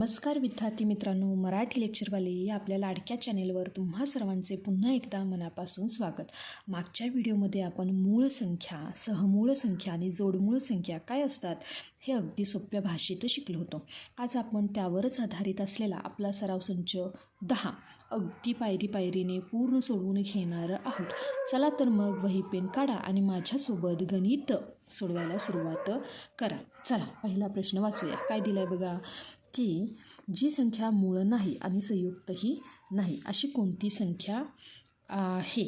नमस्कार विद्यार्थी मित्रांनो, मराठी लेक्चरवाले या आपल्या लाडक्या चॅनेलवर तुम्हा सर्वांचे पुन्हा एकदा मनापासून स्वागत. मागच्या व्हिडिओमध्ये आपण मूळ संख्या, सहमूळ संख्या आणि जोडमूळ संख्या काय असतात हे अगदी सोप्या भाषेत शिकलो होतो. आज आपण त्यावरच आधारित असलेला आपला सराव संच 10 अगदी पायरीने पूर्ण सोडवून घेणार आहोत. चला तर मग वही पेन काढा आणि माझ्यासोबत गणित सोडवायला सुरुवात करा. चला पहिला प्रश्न वाचूया. काय दिलाय बघा की जी संख्या मूळ नाही आणि संयुक्तही नाही अशी कोणती संख्या आहे.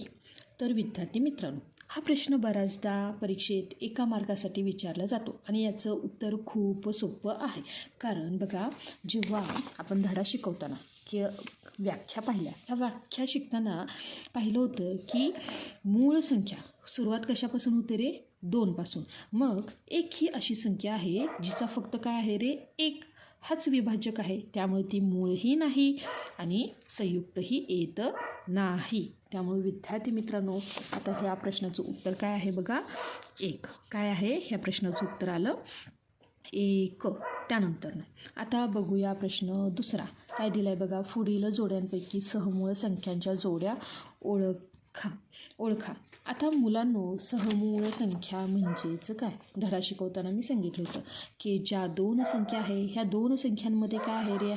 तर विद्यार्थी मित्रांनो, हा प्रश्न बऱ्याचदा परीक्षेत एका मार्कासाठी विचारला जातो आणि याचं उत्तर खूप सोपं आहे. कारण बघा, जेव्हा आपण धडा शिकवताना की व्याख्या पाहिल्या, ह्या व्याख्या शिकताना पाहिलं होतं की मूळ संख्या सुरुवात कशापासून होते रे? 2 पासून. मग एक ही अशी संख्या आहे जिचा फक्त काय आहे रे? 1 हाच विभाजक आहे. त्यामुळे ती मूळही नाही आणि संयुक्तही येत नाही. त्यामुळे विद्यार्थी मित्रांनो, आता ह्या प्रश्नाचं उत्तर काय आहे बघा? 1. काय आहे ह्या प्रश्नाचं उत्तर? आलं 1. त्यानंतर आता बघूया प्रश्न दुसरा. काय दिलाय बघा? पुढील जोड्यांपैकी सहमूळ संख्यांच्या जोड्या ओळखा. आता मुलांनो, सहमूळ संख्या म्हणजेच काय? धडा शिकवताना मी सांगितलं होतं की ज्या 2 संख्या आहे ह्या 2 संख्यांमध्ये काय आहे रे?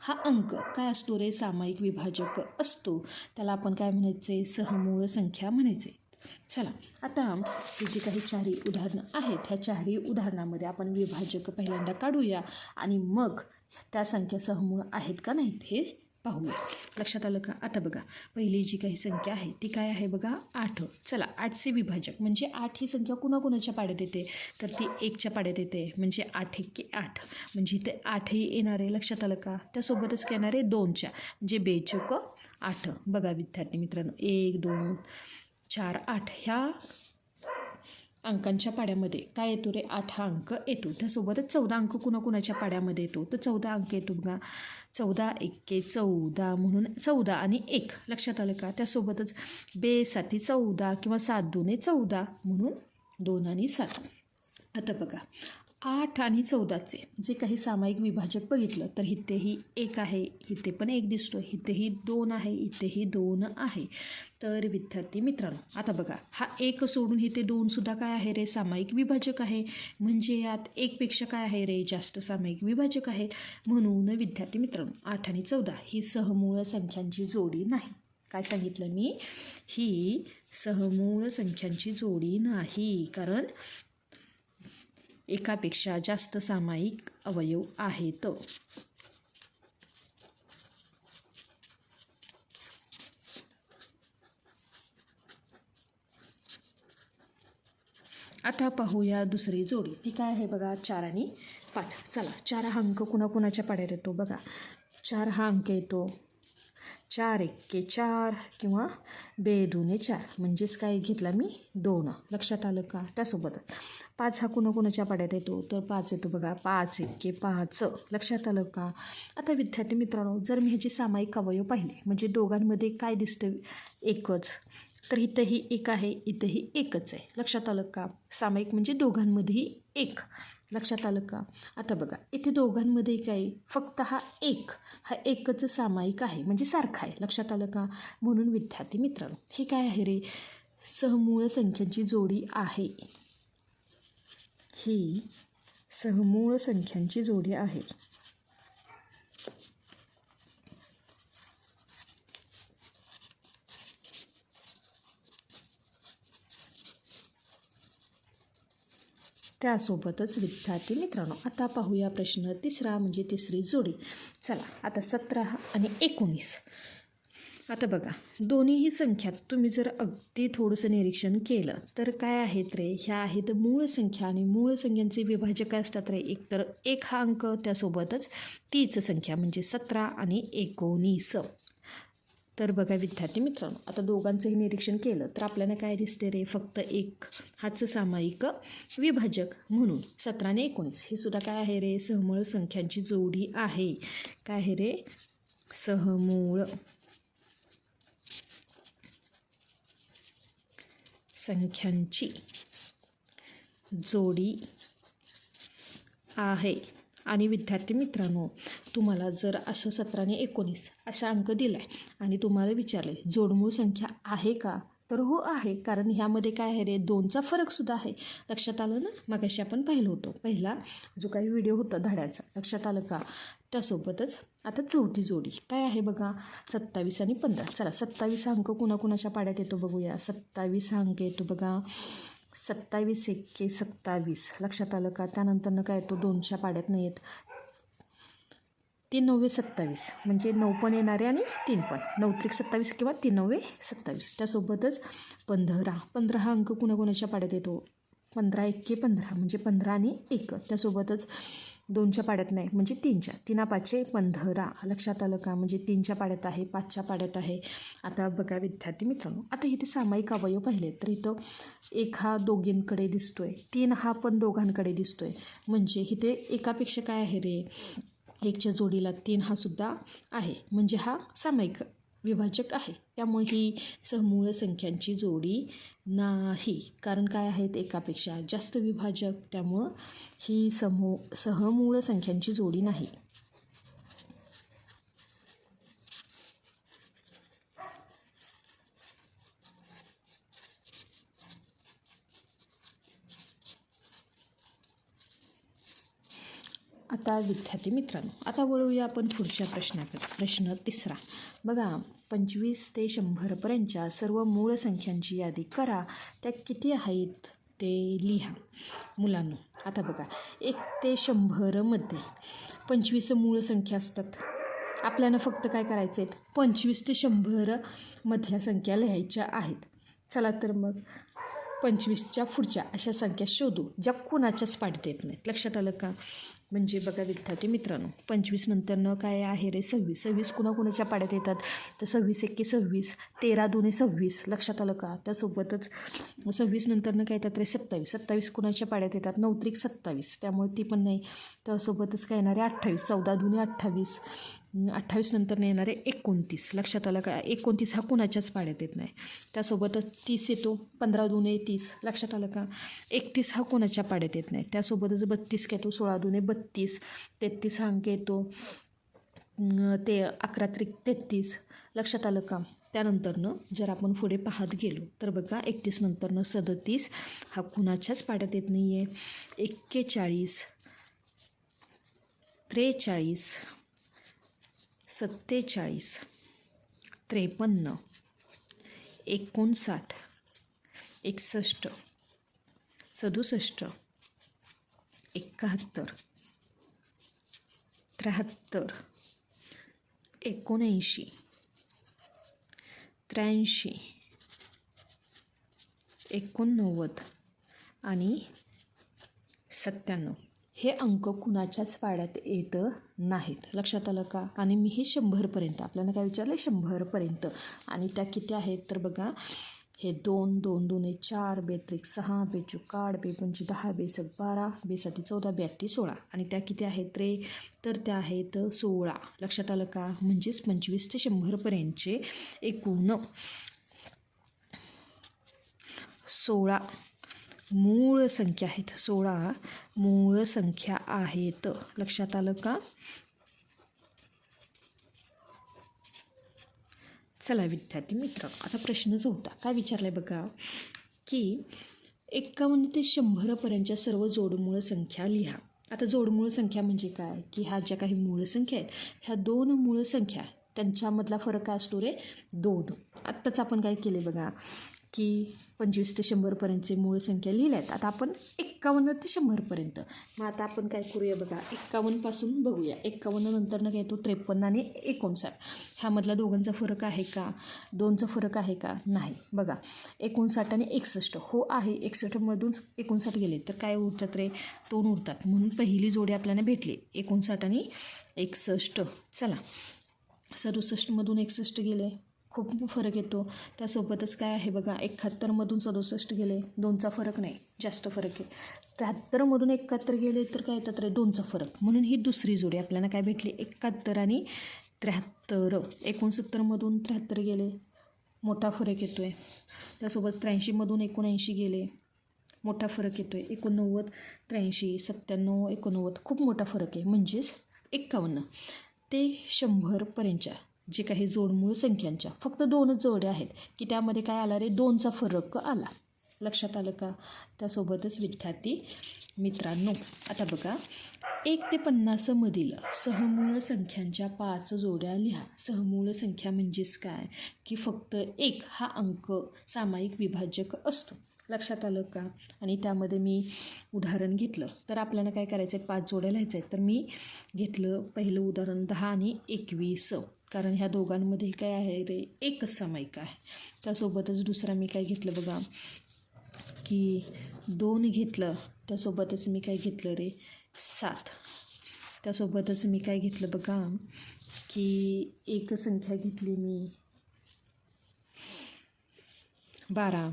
हा अंक काय असतो रे? सामायिक विभाजक असतो. त्याला आपण काय म्हणायचे? सहमूळ संख्या म्हणायचे. चला आता ही जी काही 4 उदाहरणं आहेत, ह्या 4 उदाहरणामध्ये आपण विभाजक पहिल्यांदा काढूया आणि मग त्या संख्या सहमूळ आहेत का नाहीत हे पाहूया. लक्षात आलं का? आता बघा, पहिली जी काही संख्या आहे ती काय आहे बघा? 8. चला 8चे विभाजक म्हणजे 8 ही संख्या कुणाकुणाच्या पाड्यात येते? तर ती 1च्या पाड्यात येते. म्हणजे 8 1 8 म्हणजे इथे 8ही येणार आहे. लक्षात आलं का? त्यासोबतच काय येणार आहे? 2च्या म्हणजे 2 चौक 8. बघा विद्यार्थी मित्रांनो, 1 2 4 8 ह्या अंकांच्या पाड्यामध्ये काय येतो रे? 8 हा अंक येतो. त्यासोबतच 14 अंक कुणाकुणाच्या पाड्यामध्ये येतो? तर 14 अंक येतो बघा. 14 1 14 म्हणून 14 आणि 1. लक्षात आलं का? त्यासोबतच 2 7 14 किंवा 7 2 14 म्हणून 2 आणि 7. आता बघा, 8 आणि 14चे जे काही सामायिक विभाजक बघितलं तर इथेही 1 आहे, इथे पण 1 दिसतो, इथेही 2 आहे, इथेही 2 आहे. तर विद्यार्थी मित्रांनो, आता बघा, हा 1 सोडून इथे 2 सुद्धा काय आहे रे? सामायिक विभाजक आहे. म्हणजे यात 1 पेक्षा काय आहे रे? जास्त सामायिक विभाजक आहे. म्हणून विद्यार्थी मित्रांनो, 8 आणि 14 ही सहमूळ संख्यांची जोडी नाही. काय सांगितलं मी? ही सहमूळ संख्यांची जोडी नाही, कारण एकापेक्षा जास्त सामायिक अवयव आहेत. आता पाहूया दुसरी जोडी. ती काय आहे बघा? 4 आणि 5. चला, 4 हा अंक कुणाकुणाच्या पाड्यात येतो बघा? 4 हा अंक येतो 4 1 4 किंवा 2 2 4 म्हणजेच काय घेतला मी? 2. लक्षात आलं का? त्यासोबत 5 हा कुणाकुणाच्या पाड्यात येतो? तर 5 येतो बघा. 5 1 5. लक्षात आलं का? आता विद्यार्थी मित्रांनो, जर मी ह्याचे सामायिक अवयव पाहिले म्हणजे दोघांमध्ये काय दिसतं? एकच. तर इथंही 1 आहे, इथंही 1च आहे. लक्षात आलं का? सामायिक म्हणजे दोघांमध्येही 1. लक्षात आलं का? आता बघा, इथे दोघांमध्ये काय? फक्त हा 1 हा एकच सामायिक आहे, म्हणजे सारखा आहे. लक्षात आलं का? म्हणून विद्यार्थी मित्रांनो, हे काय आहे रे? सहमूळ संख्यांची जोडी आहे. ही सहमूळ संख्यांची जोडी आहे. त्यासोबतच विद्यार्थी मित्रांनो, आता पाहूया प्रश्न तिसरा म्हणजे तिसरी जोडी. चला आता 17 आणि 19. आता बघा, दोन्हीही संख्यात तुम्ही जर अगदी थोडंसं निरीक्षण केलं तर काय आहेत रे? ह्या आहेत मूळ संख्या आणि मूळ संख्यांचे विभाजक काय असतात रे? एक तर 1 हा अंक, त्यासोबतच तीच संख्या म्हणजे 17 आणि 19. तर बघा विद्यार्थी मित्रांनो, आता दोघांचंही निरीक्षण केलं तर आपल्याला काय दिसते रे? फक्त 1 हाच सामायिक विभाजक. म्हणून 17 आणि 19 ही सुद्धा काय आहे रे? सहमूळ संख्यांची जोडी आहे. काय आहे रे? सहमूळ संख्यांची जोडी आहे. आणि विद्यार्थी मित्रांनो, तुम्हाला जर असं 17 आणि 19 असा अंक दिला आहे आणि तुम्हाला विचारले जोडमूळ संख्या आहे का, तर हो आहे, कारण ह्यामध्ये काय आहे रे, 2चा फरकसुद्धा आहे. लक्षात आलं ना, मगाशी आपण पाहिलं होतं, पहिला जो काही व्हिडिओ होता धड्याचा, लक्षात आलं का. त्यासोबतच आता चौथी जोडी काय आहे बघा, 27 आणि 15. चला 27 अंक कुणाकुणाच्या पाड्यात येतो बघूया. 27 अंक येतो बघा, 27 एक्के 27. लक्षात आलं का. त्यानंतरनं काय येतो, 2च्या पाड्यात नाही येत. 3 9 27 म्हणजे 9 पण येणारे आणि 3 पण, 9 त्रिक 27 किंवा 3 9 27. त्यासोबतच 15 हा अंक कुणाकुणाच्या पाड्यात येतो. 15 एक्के 15 म्हणजे 15 आणि 1. त्यासोबतच 2च्या पाड्यात नाही म्हणजे 3च्या, 3 5 15. लक्षात आलं का, म्हणजे 3च्या पाड्यात आहे, 5च्या पाड्यात आहे. आता बघा विद्यार्थी मित्रांनो, आता इथे सामायिक अवयव पाहिले तर इथं 1 हा दोघींकडे दिसतोय, 3 हा पण दोघांकडे दिसतोय. म्हणजे इथे एकापेक्षा काय आहे रे, 1च्या जोडीला 3 हा सुद्धा आहे, म्हणजे हा सामायिक विभाजक आहे. त्यामुळे ही समूळ संख्यांची जोडी नाही, कारण काय आहेत, एकापेक्षा जास्त विभाजक. त्यामुळं ही सहमूळ संख्यांची जोडी नाही. आता विद्यार्थी मित्रांनो, आता वळूया आपण पुढच्या प्रश्नाकडे. प्रश्न 3 बघा, 25 ते 100पर्यंतच्या सर्व मूळ संख्यांची यादी करा. त्या किती आहेत ते लिहा मुलांनो. आता बघा, 1 ते 100मध्ये 25 मूळ संख्या असतात. आपल्याला फक्त काय करायचं आहे, 25 ते 100मधल्या संख्या लिहायच्या आहेत. चला तर मग 25च्या पुढच्या अशा संख्या शोधू ज्या कुणाच्याच पाड्यात येत नाहीत. लक्षात आलं का. म्हणजे बघा विद्यार्थी मित्रांनो, 25 नंतरनं काय आहे रे, 26 कुणाकुणाच्या पाड्यात येतात, तर 26 एक्के 26, 13 2 26. लक्षात आलं का. त्यासोबतच 26 नंतरनं काय येतात रे, 27 कुणाच्या पाड्यात येतात, 9 त्रिक 27, त्यामुळे ती पण नाही. त्यासोबतच काय येणार आहे, 28, 14 2 28, 28 नंतर येणारे 29. लक्षात आलं का. 29 हा कुणाच्याच पाड्यात येत नाही. त्यासोबतच 30 येतो, 15 2 30. लक्षात आलं का. 31 हा कोणाच्या पाड्यात येत नाही. त्यासोबतच 32 येतो, 16 2 32. 33 हा अंक येतो, ते 11 त्रिक 33. लक्षात आलं का. त्यानंतरनं जर आपण पुढे पाहत गेलो तर बघा, 31 नंतरनं 37 हा कुणाच्याच पाड्यात येत नाही आहे. 41 43 47 53 59 61 67 71 73 79 83 89 आणि 97. हे अंक कुणाच्याच पाड्यात येत नाहीत. लक्षात आलं का. आणि मी हे 100पर्यंत, आपल्याला काय विचारलं, 100पर्यंत. आणि त्या किती आहेत तर बघा, हे 2 2 2 4, 2 त्रिक 6, 2 चौक 8, 2 पंचे 10, 2 सक 12, 2 साठी 14, 2 8 16. आणि त्या किती आहेत रे, तर त्या आहेत 16. लक्षात आलं का. म्हणजेच 25 ते 100पर्यंतचे एकूण 16 मूळ संख्या आहेत. 16 मूळ संख्या आहेत. लक्षात आलं का. चला विद्यार्थी मित्र, आता प्रश्न 4 काय विचारलाय बघा, की 51 ते 100पर्यंतच्या सर्व जोडमूळ संख्या लिहा. आता जोडमूळ संख्या म्हणजे काय, की ह्या ज्या काही मूळ संख्या आहेत, ह्या 2 मूळ संख्या त्यांच्यामधला फरक काय असतो रे, 2. आत्ताच आपण काय केले बघा, की 25 ते 100पर्यंतचे मूळ संख्या लिहिल्या आहेत. आता आपण 51 ते 100पर्यंत. मग आता आपण काय करूया बघा, 51पासून बघूया. 51 नंतरनं काय येतो, 53 आणि 59. ह्यामधला दोघांचा फरक आहे का, 2चा फरक आहे का, नाही. बघा 59 आणि 61, हो आहे. 61मधून 59 गेले तर काय उरतात रे, 2 उरतात. म्हणून पहिली जोडी आपल्याला भेटली, 59 आणि 61. चला 67मधून 61 गेले, खूप फरक येतो. त्यासोबतच काय आहे बघा, 71मधून 67 गेले, 2चा फरक नाही, जास्त फरक आहे. 73मधून 71 गेले तर काय येतात रे, 2चा फरक. म्हणून ही दुसरी जोडी आपल्याला काय भेटली, 71 आणि 73. 69मधून 73 गेले, मोठा फरक येतो आहे. त्यासोबत 83मधून 79 गेले, मोठा फरक येतो आहे. 89, 83, 97, 89 खूप मोठा फरक आहे. म्हणजेच 51 ते 100पर्यंतच्या जे काही जोडमूळ संख्यांच्या फक्त 2च जोड्या आहेत की त्यामध्ये काय आला रे 2चा फरक आला. लक्षात आलं का? त्यासोबतच विद्यार्थी मित्रांनो आता बघा 1 ते 50 मधील सहमूळ संख्यांच्या 5 जोड्या लिहा. सहमूळ संख्या म्हणजेच काय की फक्त 1 हा अंक सामायिक विभाजक असतो. लक्षात आलं का? आणि त्यामध्ये मी उदाहरण घेतलं तर आपल्याला काय करायचं आहे 5 जोड्या लिहायचं आहे. तर मी घेतलं पहिलं उदाहरण 10 आणि 21 कारण ह्या दोघांमध्ये काय आहे रे एकच सामायिक आहे. त्यासोबतच दुसरा मी काय घेतलं बघा की 2 घेतलं. त्यासोबतच मी काय घेतलं रे 7. त्यासोबतच मी काय घेतलं बघा की एक संख्या घेतली मी 12.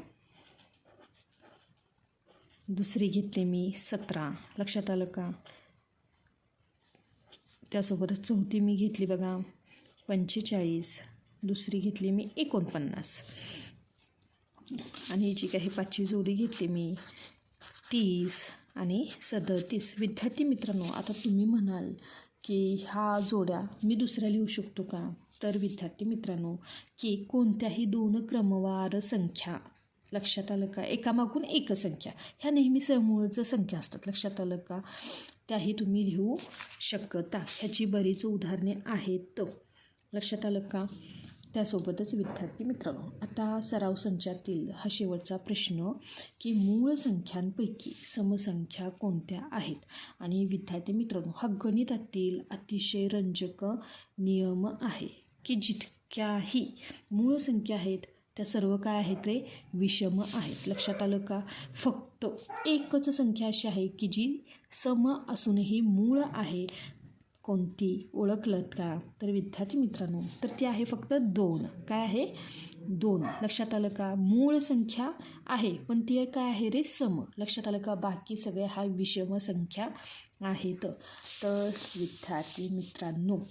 दुसरी घेतली मी 17. लक्षात आलं का? त्यासोबतच चौथी मी घेतली बघा 45. दुसरी घेतली मी 49 आणि जी काही 5वी जोडी घेतली मी 30 आणि 37. विद्यार्थी मित्रांनो आता तुम्ही म्हणाल की ह्या जोड्या मी दुसऱ्या लिहू शकतो का? तर विद्यार्थी मित्रांनो की कोणत्याही 2 क्रमवार संख्या लक्षात आलं का एकामागून एक संख्या ह्या नेहमी सहमूळच संख्या असतात. लक्षात आलं का? त्याही तुम्ही लिहू शकता. ह्याची बरीच उदाहरणे आहेत. लक्षात आलं का? त्यासोबतच विद्यार्थी मित्रांनो आता सराव संचातील हा शेवटचा प्रश्न की मूळ संख्यांपैकी समसंख्या कोणत्या आहेत. आणि विद्यार्थी मित्रांनो हा गणितातील अतिशय रंजक नियम आहे की जितक्याही मूळ संख्या आहेत त्या सर्व काय आहेत रे विषम आहेत. लक्षात आलं का? फक्त एकच संख्या अशी आहे की जी सम असूनही मूळ आहे. कोणती ओळखलं का? तर विद्यार्थी मित्रांनो तर ती आहे फक्त 2. काय आहे 2. लक्षात आलं का? मूळ संख्या आहे पण ती काय आहे रे सम. लक्षात आलं का? बाकी सगळे हा विषम संख्या आहेत. तर विद्यार्थी मित्रांनो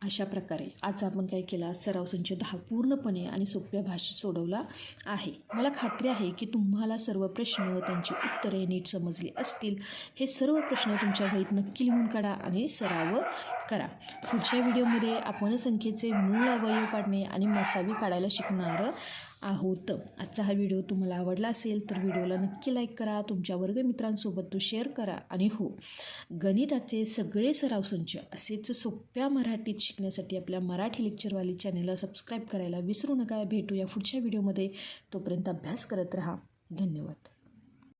अशा प्रकारे आज आपण काय केला सराव संच 10 पूर्णपणे आणि सोप्या भाषेत सोडवला आहे. मला खात्री आहे की तुम्हाला सर्व प्रश्न त्यांची उत्तरे नीट समजली असतील. हे सर्व प्रश्न तुमच्या वहीत नक्की लिहून काढा आणि सराव करा. पुढच्या व्हिडिओमध्ये आपण संख्येचे मूळ अवयव काढणे आणि मसावी काढायला शिकणार आहोत. आजचा हा व्हिडिओ तुम्हाला आवडला असेल तर व्हिडिओला नक्की लाईक करा. तुमच्या वर्गमित्रांसोबत तो शेअर करा. आणि हो गणिताचे सगळे सराव संच असेच सोप्या मराठीत शिकण्यासाठी आपल्या मराठी लेक्चरवाली चॅनेलला सबस्क्राईब करायला विसरू नका. भेटूया पुढच्या व्हिडिओमध्ये. तोपर्यंत अभ्यास करत राहा. धन्यवाद.